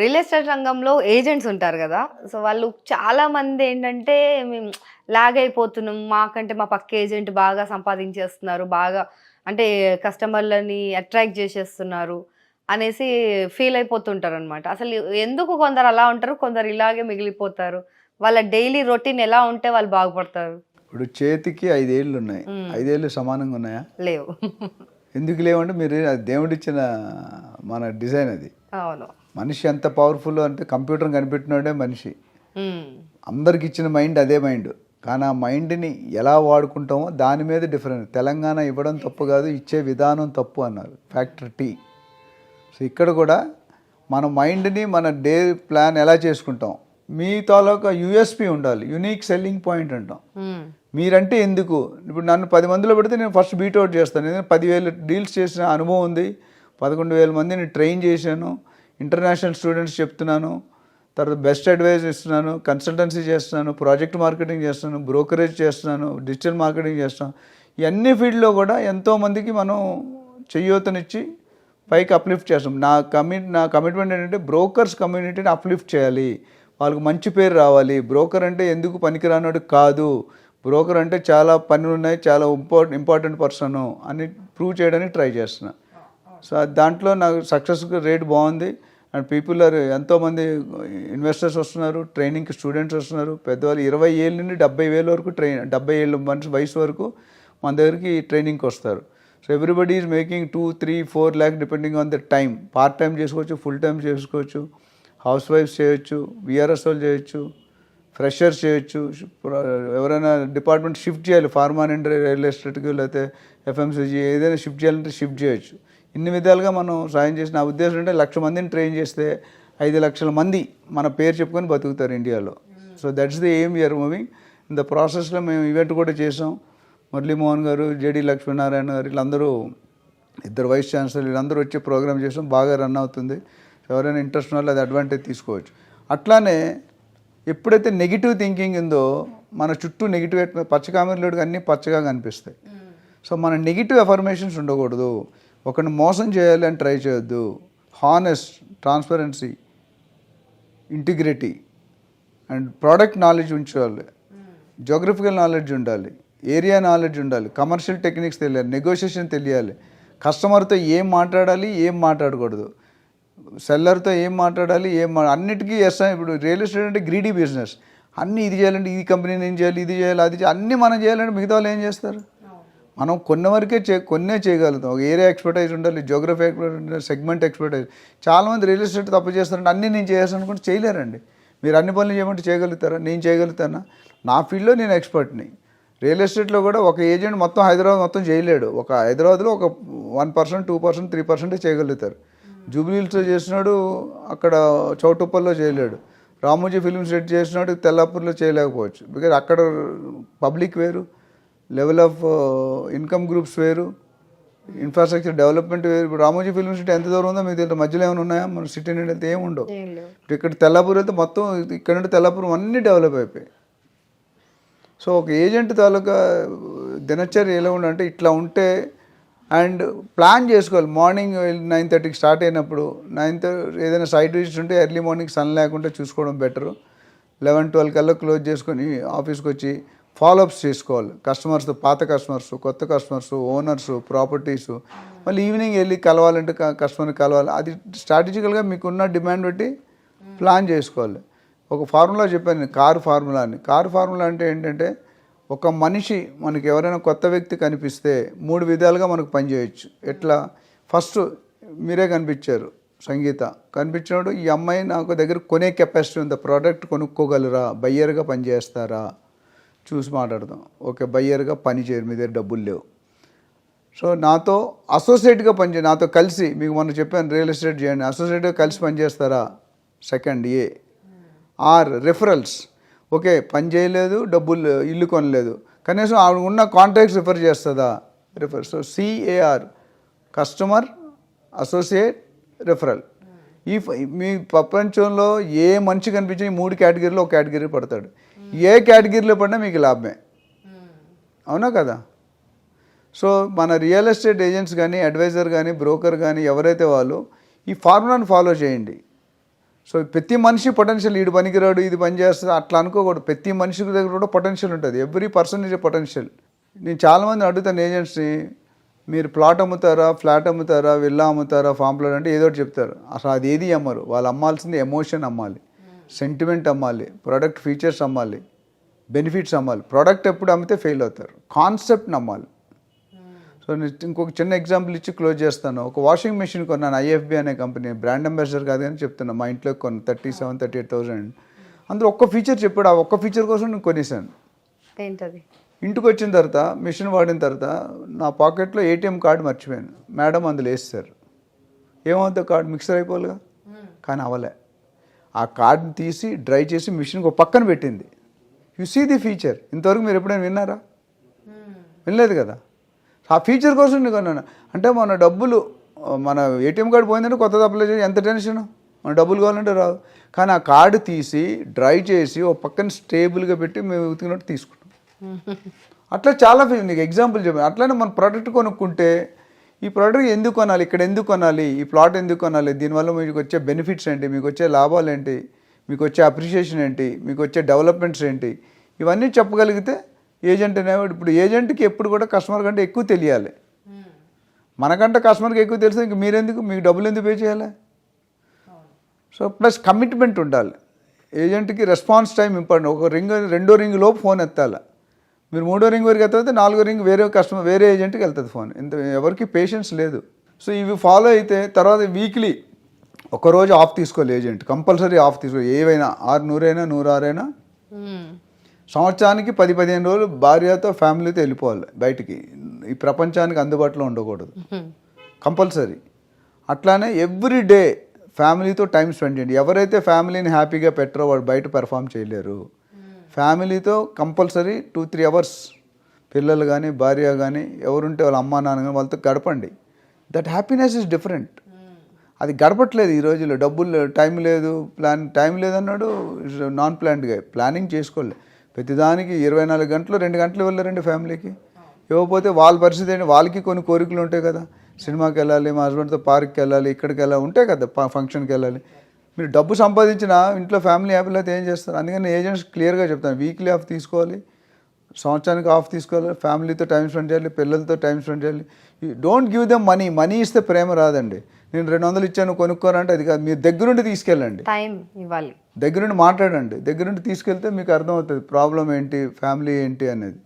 Real estate రంగంలో agents ఉంటారు గదా! సో, వాళ్ళు చాలామంది ఏంటంటే, మేము లాగ్ అయిపోతున్నాం. మాకంటే మా పక్క ఏజెంట్ బాగా సంపాదించేస్తున్నారు. బాగా అంటే కస్టమర్‌లని అట్రాక్ట్ జేసేస్తున్నారు అనేసి ఫీల్ అయిపోతుంటారనమాట. అసలు ఎందుకు కొందరు అలా ఉంటారు, కొందరు ఇలాగే మిగిలిపోతారు. వాళ్ళ డైలీ రొటీన్ ఎలా ఉంటే వాళ్ళు బాగుపడతారు? ఇప్పుడు చేతికి 5 ఏళ్ళు ఉన్నాయి. 5 ఏళ్ళు సమానంగా ఉన్నాయా? లేవు. ఎందుకు లేవంటే మీరు అది దేవుడిచ్చిన మన డిజైన్ అది. అవును. మనిషి ఎంత పవర్ఫుల్ అంటే కంప్యూటర్ కనిపెట్టినోడే మనిషి. హ్మ్. అందరికి ఇచ్చిన మైండ్ అదే మైండ్. కానీ ఆ మైండ్ని ఎలా వాడుకుంటామో దాని మీద డిఫరెంట్. తెలంగాణ ఇవ్వడం తప్పు కాదు, ఇచ్చే విధానం తప్పు అన్నారు ఫ్యాక్టర్ టీ. సో ఇక్కడ కూడా మన మైండ్ని మన డే ప్లాన్ ఎలా చేసుకుంటాం, మీ తాలూకా యూఎస్పి ఉండాలి, యూనిక్ సెల్లింగ్ పాయింట్ అంటాం. మీరంటే ఎందుకు, ఇప్పుడు నన్ను 10 మందిలో పెడితే నేను ఫస్ట్ బీట్అవుట్ చేస్తాను. నేను 10,000 డీల్స్ చేసిన అనుభవం ఉంది, 11,000 మందిని ట్రైన్ చేశాను, ఇంటర్నేషనల్ స్టూడెంట్స్ చెప్తున్నాను, తర్వాత బెస్ట్ అడ్వైజ్ ఇస్తున్నాను, కన్సల్టెన్సీ చేస్తున్నాను, ప్రాజెక్ట్ మార్కెటింగ్ చేస్తున్నాను, బ్రోకరేజ్ చేస్తున్నాను, డిజిటల్ మార్కెటింగ్ చేస్తున్నాను. ఇవన్నీ ఫీల్డ్లో కూడా ఎంతోమందికి మనం చేయూతనిచ్చి పైకి అప్లిఫ్ట్ చేస్తాం. నా కమిట్మెంట్ ఏంటంటే బ్రోకర్స్ కమ్యూనిటీని అప్లిఫ్ట్ చేయాలి, వాళ్ళకి మంచి పేరు రావాలి. బ్రోకర్ అంటే ఎందుకు పనికిరానోడు కాదు, బ్రోకర్ అంటే చాలా పనులు ఉన్నాయి, చాలా ఇంపార్టెంట్ పర్సన్ అని ప్రూవ్ చేయడానికి ట్రై చేస్తున్నా. సో దాంట్లో నాకు సక్సెస్ రేట్ బాగుంది. అండ్ పీపుల్ ఆర్, ఎంతోమంది ఇన్వెస్టర్స్ వస్తున్నారు, ట్రైనింగ్కి స్టూడెంట్స్ వస్తున్నారు. పెద్దవాళ్ళు 20 ఏళ్ళ నుండి 70,000 వరకు 70 ఏళ్ళ మనిషి వయసు వరకు మన దగ్గరికి ట్రైనింగ్కి వస్తారు. So everybody is making 2, 3, 4 lakh depending on the time. Part time చేసుకోవచ్చు, ఫుల్ టైం చేసుకోవచ్చు, హౌస్ వైఫ్స్ చేయొచ్చు, విఆర్ఎస్ వాళ్ళు చేయొచ్చు, ఫ్రెషర్స్ చేయొచ్చు, ఎవరైనా డిపార్ట్మెంట్ షిఫ్ట్ చేయాలి, ఫార్మా అండ్ రియల్ ఎస్టేట్కి లేకపోతే ఎఫ్ఎంసీజీ ఏదైనా షిఫ్ట్ చేయాలంటే షిఫ్ట్ చేయొచ్చు. ఇన్ని విధాలుగా మనం సాయం చేసిన. నా ఉద్దేశం అంటే 1,00,000 మందిని ట్రైన్ చేస్తే 5 లక్షల మంది మన పేరు చెప్పుకొని బతుకుతారు ఇండియాలో. So that's the aim we're moving. In the ప్రాసెస్లో మేము ఈవెంట్ కూడా చేసాం. మురళీమోహన్ గారు, జేడి లక్ష్మీనారాయణ గారు, వీళ్ళందరూ 2 వైస్ ఛాన్సలర్, వీళ్ళందరూ వచ్చి ప్రోగ్రామ్ చేసాం. బాగా రన్ అవుతుంది. ఎవరైనా ఇంట్రెస్ట్ ఉన్న వాళ్ళు అది అడ్వాంటేజ్ తీసుకోవచ్చు. అట్లానే ఎప్పుడైతే నెగిటివ్ థింకింగ్ ఉందో మన చుట్టూ నెగిటివ్ పచ్చకామెరలోకి అన్నీ పచ్చగా కనిపిస్తాయి. సో మన నెగిటివ్ అఫర్మేషన్స్ ఉండకూడదు. ఒకరిని మోసం చేయాలి అని ట్రై చేయొద్దు. Honest, transparency, integrity and product knowledge ఉంచాలి, జోగ్రఫికల్ నాలెడ్జ్ ఉండాలి, ఏరియా నాలెడ్జ్ ఉండాలి, కమర్షియల్ టెక్నిక్స్ తెలియాలి, నెగోషియేషన్ తెలియాలి, కస్టమర్తో ఏం మాట్లాడాలి ఏం మాట్లాడకూడదు, సెల్లర్తో ఏం మాట్లాడాలి అన్నిటికీ చేస్తాం. ఇప్పుడు రియల్ ఎస్టేట్ అంటే గ్రీడీ బిజినెస్. అన్నీ ఇది చేయాలంటే ఈ కంపెనీని ఏం చేయాలి, ఇది చేయాలి, అది చేయాలి, అన్నీ మనం చేయాలంటే మిగతా వాళ్ళు ఏం చేస్తారు? మనం కొన్ని వరకే కొన్నే చేయగలుగుతాం. ఒక ఏరియా ఎక్స్పర్టైజ్ ఉండాలి, జోగ్రఫీ ఎక్స్పర్టైజ్ ఉండాలి, సెగ్మెంట్ ఎక్స్పర్టైజ్. చాలామంది రియల్ ఎస్టేట్ తప్పు చేస్తారంటే అన్నీ నేను చేయాల్సి అనుకుంటే చేయలేరండి. మీరు అన్ని పనులు చేయమంటే చేయగలుగుతారా? నేను చేయగలుగుతానా? నా ఫీల్డ్లో నేను ఎక్స్పర్ట్ని. రియల్ ఎస్టేట్లో కూడా ఒక ఏజెంట్ మొత్తం హైదరాబాద్ మొత్తం చేయలేడు. ఒక హైదరాబాద్లో ఒక 1%, 2%, 3% చేయగలుగుతారు. జూబ్లీహిల్స్లో చేసినాడు, అక్కడ చౌటుప్పల్లో చేయలేడు. రామోజీ ఫిల్మ్ సెట్ చేసినాడు, తెల్లాపూర్లో చేయలేకపోవచ్చు. బికాజ్ అక్కడ పబ్లిక్ వేరు, లెవెల్ ఆఫ్ ఇన్కమ్ గ్రూప్స్ వేరు, ఇన్ఫ్రాస్ట్రక్చర్ డెవలప్మెంట్ వేరు. ఇప్పుడు రామోజీ ఫిల్మ్ సిటీ ఎంత దూరం ఉందో మీకు తెలియదు. మధ్యలో ఏమైనా ఉన్నాయా? మన సిటీ నుండి వెళ్తే ఏమి ఉండవు. ఇప్పుడు ఇక్కడ తెల్లాపూర్ వెళ్తే మొత్తం ఇక్కడ నుండి తెల్లాపూర్ అన్నీ డెవలప్ అయిపోయాయి. సో ఒక ఏజెంట్ తాలూకా దినచర్య ఎలా ఉండాలంటే ఇట్లా ఉంటే, అండ్ ప్లాన్ చేసుకోవాలి. మార్నింగ్ 9:30కి స్టార్ట్ అయినప్పుడు 9:30 ఏదైనా సైట్ విజిట్స్ ఉంటే ఎర్లీ మార్నింగ్ సన్ లేకుండా చూసుకోవడం బెటరు. 11-12 కల్లా క్లోజ్ చేసుకొని ఆఫీస్కి వచ్చి ఫాలోఅప్స్ చేసుకోవాలి. కస్టమర్స్, పాత కస్టమర్స్, కొత్త కస్టమర్స్, ఓనర్స్, ప్రాపర్టీసు. మళ్ళీ ఈవినింగ్ వెళ్ళి కలవాలంటే కస్టమర్ని కలవాలి. అది స్ట్రాటజికల్గా మీకున్న డిమాండ్ బట్టి ప్లాన్ చేసుకోవాలి. ఒక ఫార్ములా చెప్పాను, కారు ఫార్ములా అని. కారు ఫార్ములా అంటే ఏంటంటే, ఒక మనిషి మనకి ఎవరైనా కొత్త వ్యక్తి కనిపిస్తే 3 విధాలుగా మనకు పనిచేయచ్చు. ఎట్లా? ఫస్ట్ మీరే కనిపించారు, సంగీత కనిపించినప్పుడు ఈ అమ్మాయి నాకు దగ్గర కొనే కెపాసిటీ ఉంది, ప్రోడక్ట్ కొనుక్కోగలరా, బయ్యర్గా పనిచేస్తారా చూసి మాట్లాడదాం. ఓకే, బయ్యర్గా పని చేయరు, మీ దగ్గర డబ్బులు లేవు. సో నాతో అసోసియేట్గా పనిచేయండి, నాతో కలిసి, మీకు మొన్న చెప్పాను రియల్ ఎస్టేట్ చేయండి, అసోసియేట్గా కలిసి పనిచేస్తారా? Second A. R referrals. Okay, పని చేయలేదు, డబ్బులు, ఇల్లు కొనలేదు, కనీసం ఆవిడ ఉన్న కాంటాక్ట్స్ రిఫర్ చేస్తుందా? Refer. So CAR, customer, associate, referral. మీ ప్రపంచంలో ఏ మనిషి కనిపించిన ఈ 3 కేటగిరీలో ఒక కేటగిరీ పడతాడు. ఏ కేటగిరీలో పడినా మీకు లాభమే, అవునా కదా? సో మన రియల్ ఎస్టేట్ ఏజెంట్స్ కానీ, అడ్వైజర్ కానీ, బ్రోకర్ కానీ ఎవరైతే వాళ్ళు ఈ ఫార్ములాను ఫాలో చేయండి. సో ప్రతి మనిషి పొటెన్షియల్, ఈడు పనికిరాడు ఇది పని చేస్తుంది అట్లా అనుకోకూడదు. ప్రతి మనిషి దగ్గర కూడా పొటెన్షియల్ ఉంటుంది. Every person is a potential. నేను చాలామంది అడుగుతాను ఏజెంట్స్ని, మీరు ప్లాట్ అమ్ముతారా, ఫ్లాట్ అమ్ముతారా, విల్లా అమ్ముతారా, ఫామ్ ప్లాట్ అంటే ఏదో ఒకటి చెప్తారు. అసలు అది ఏది అమ్మరు. వాళ్ళు అమ్మాల్సింది ఎమోషన్ అమ్మాలి, సెంటిమెంట్ అమ్మాలి, ప్రోడక్ట్ ఫీచర్స్ అమ్మాలి, బెనిఫిట్స్ అమ్మాలి. ప్రోడక్ట్ ఎప్పుడు అమ్మితే ఫెయిల్ అవుతారు. కాన్సెప్ట్ని అమ్మాలి. సో నేను ఇంకొక చిన్న ఎగ్జాంపుల్ ఇచ్చి క్లోజ్ చేస్తాను. ఒక వాషింగ్ మెషిన్ కొన్నాను, ఐఎఫ్బి అనే కంపెనీ, బ్రాండ్ అంబాసిడర్ కాదు కానీ చెప్తున్నా, మా ఇంట్లో కొన్ని 37,000-38,000. అందులో ఒక్క ఫీచర్ చెప్పాడు. ఆ ఒక్క ఫీచర్ కోసం నేను కొనేసాను. ఏంటది? ఇంటికి వచ్చిన తర్వాత మిషన్ వాడిన తర్వాత నా పాకెట్లో ఏటీఎం కార్డు మర్చిపోయాను. మేడం అందులో వేస్తారు. ఏమవుతుంది, కార్డు మిక్సర్ అయిపోవాలిగా, కానీ అవలే. ఆ కార్డుని తీసి డ్రై చేసి మిషన్కి ఒక పక్కన పెట్టింది. You see the feature. ఇంతవరకు మీరు ఎప్పుడైనా విన్నారా? వినలేదు కదా. ఆ ఫీచర్ కోసం నేను కొన్నాను. అంటే మన డబ్బులు, మన ఏటీఎం కార్డు పోయిందంటే కొత్తది అప్లై చేసి ఎంత టెన్షన్, మన డబ్బులు కావాలంటే రావు. కానీ ఆ కార్డు తీసి డ్రై చేసి ఒక పక్కన స్టేబుల్గా పెట్టి మేము ఉతికినట్టు తీసుకుంటాం. అట్లా చాలా నీకు ఎగ్జాంపుల్ చెప్పాను. అట్లనే మన ప్రోడక్ట్ కొనుక్కుంటే ఈ ప్రోడక్ట్ ఎందుకు కొనాలి, ఇక్కడ ఎందుకు కొనాలి, ఈ ప్లాట్ ఎందుకు కొనాలి, దీనివల్ల మీకు వచ్చే బెనిఫిట్స్ ఏంటి, మీకు వచ్చే లాభాలు ఏంటి, మీకు వచ్చే అప్రిషియేషన్ ఏంటి, మీకు వచ్చే డెవలప్మెంట్స్ ఏంటి, ఇవన్నీ చెప్పగలిగితే ఏజెంట్ అనేవాడు. ఇప్పుడు ఏజెంట్కి ఎప్పుడు కూడా కస్టమర్ కంటే ఎక్కువ తెలియాలి. మనకంటే కస్టమర్కి ఎక్కువ తెలిస్తే ఇంక మీరెందుకు, మీకు డబ్బులు ఎందుకు పే చేయాలి? సో ప్లస్ కమిట్మెంట్ ఉండాలి. ఏజెంట్కి రెస్పాన్స్ టైం ఇంపార్టెంట్. ఒక రింగ్, రెండో రింగ్ లోపు ఫోన్ ఎత్తాలి. మీరు మూడో రింగ్ వరకు ఎత్తే నాలుగో రింగ్ వేరే కస్టమర్, వేరే ఏజెంట్కి వెళ్తుంది ఫోన్. ఇంత ఎవరికి పేషెన్స్ లేదు. సో ఇవి ఫాలో అయితే తర్వాత వీక్లీ ఒకరోజు ఆఫ్ తీసుకోవాలి ఏజెంట్, కంపల్సరీ ఆఫ్ తీసుకోవాలి. ఏవైనా 600 అయినా 106 అయినా సంవత్సరానికి 10-15 రోజులు భార్యతో ఫ్యామిలీతో వెళ్ళిపోవాలి బయటికి. ఈ ప్రపంచానికి అందుబాటులో ఉండకూడదు, కంపల్సరీ. అట్లానే ఎవ్రీ డే ఫ్యామిలీతో టైం స్పెండ్ చేయండి. ఎవరైతే ఫ్యామిలీని హ్యాపీగా పెట్టరో వాడు బయట పెర్ఫామ్ చేయలేరు. ఫ్యామిలీతో కంపల్సరీ 2-3 అవర్స్ పిల్లలు కానీ భార్య కానీ ఎవరుంటే వాళ్ళ అమ్మా నాన్న కానీ వాళ్ళతో గడపండి. That happiness is different. అది గడపట్లేదు ఈ రోజుల్లో. డబ్బులు టైం లేదు, టైం లేదన్నాడు నాన్ ప్లాన్డ్గా. ప్లానింగ్ చేసుకోలేదు. ప్రతిదానికి 24 గంటలు 2 గంటలు వెళ్ళారండి ఫ్యామిలీకి. ఇవ్వకపోతే వాళ్ళ పరిస్థితి ఏంటి, వాళ్ళకి కొన్ని కోరికలు ఉంటాయి కదా. సినిమాకి వెళ్ళాలి, మా హస్బెండ్తో పార్క్కి వెళ్ళాలి, ఇక్కడికి వెళ్ళాలి, ఉంటాయి కదా, ఫంక్షన్కి వెళ్ళాలి. మీరు డబ్బు సంపాదించిన ఇంట్లో ఫ్యామిలీ హ్యాపీ అయితే ఏం చేస్తారు? అందుకని ఏజెంట్స్ క్లియర్గా చెప్తాను, వీక్లీ ఆఫ్ తీసుకోవాలి, సంవత్సరానికి ఆఫ్ తీసుకోవాలి, ఫ్యామిలీతో టైం స్పెండ్ చేయాలి, పిల్లలతో టైం స్పెండ్ చేయాలి. Don't give them money. Money ఇస్తే ప్రేమ రాదండి. నేను 200 ఇచ్చాను కొనుక్కోరంటే అది కాదు. మీరు దగ్గరుండి తీసుకెళ్ళండి, టైం ఇవ్వాలి, దగ్గరుండి మాట్లాడండి. దగ్గరుండి తీసుకెళ్తే మీకు అర్థమవుతుంది ప్రాబ్లం ఏంటి, ఫ్యామిలీ ఏంటి అనేది.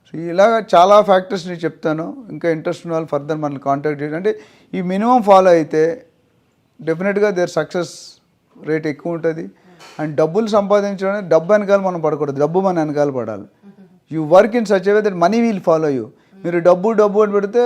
సో ఇలాగ చాలా ఫ్యాక్టర్స్ నేను చెప్తాను. ఇంకా ఇంట్రెస్ట్ ఉన్న వాళ్ళు ఫర్దర్ మనల్ని కాంటాక్ట్ చేయండి. అంటే ఈ మినిమం ఫాలో అయితే డెఫినెట్గా దేర్ సక్సెస్ రేట్ ఎక్కువ ఉంటుంది. అండ్ డబ్బులు సంపాదించడం, డబ్బు వెనకాల మనం పడకూడదు, డబ్బు మన వెనకాల పడాలి. You work in such a way that money will follow you. మీరు డబ్బు అని పెడితే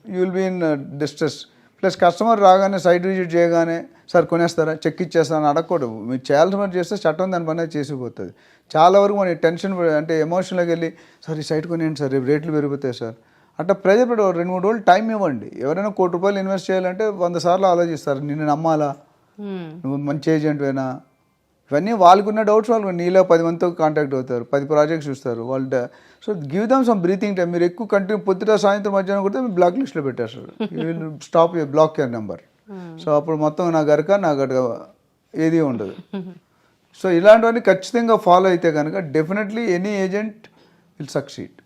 you will be in distress. Plus customer రాగానే సైట్ విజిట్ చేయగానే సార్ కొనేస్తారా, చెక్ ఇచ్చేస్తారని అడగకూడదు. మీరు చేయాల్సిన పని చేస్తే చట్టం దాని పని చేసిపోతుంది. చాలా వరకు మన టెన్షన్ అంటే ఎమోషన్లోకి వెళ్ళి సార్ ఈ సైట్ కొనేయండి సార్, రేపు రేట్లు పెరిగిపోతాయి సార్ అట్లా ప్రెజర్ పెట్టి 2-3 రోజులు టైం ఇవ్వండి. ఎవరైనా ₹1,00,00,000 ఇన్వెస్ట్ చేయాలంటే 100 సార్లు ఆలోచిస్తారు. నిన్ను నమ్మాలా, నువ్వు మంచి ఏజెంట్వేనా, ఇవన్నీ వాళ్ళకున్న డౌట్స్. వాళ్ళు నీలో 10 మందితో కాంటాక్ట్ అవుతారు, 10 ప్రాజెక్ట్స్ చూస్తారు వాళ్ళు. So give them some breathing time. మీరు ఎక్కువ కంటిన్యూ పొద్దుట సాయంత్రం మధ్యాహ్నం కొడితే మీరు బ్లాక్ లిస్ట్లో పెట్టేస్తారు. You will stop your block your number. So అప్పుడు మొత్తం నా గరక ఏది ఉండదు. సో ఇలాంటివన్నీ ఖచ్చితంగా ఫాలో అయితే కనుక definitely any agent will succeed.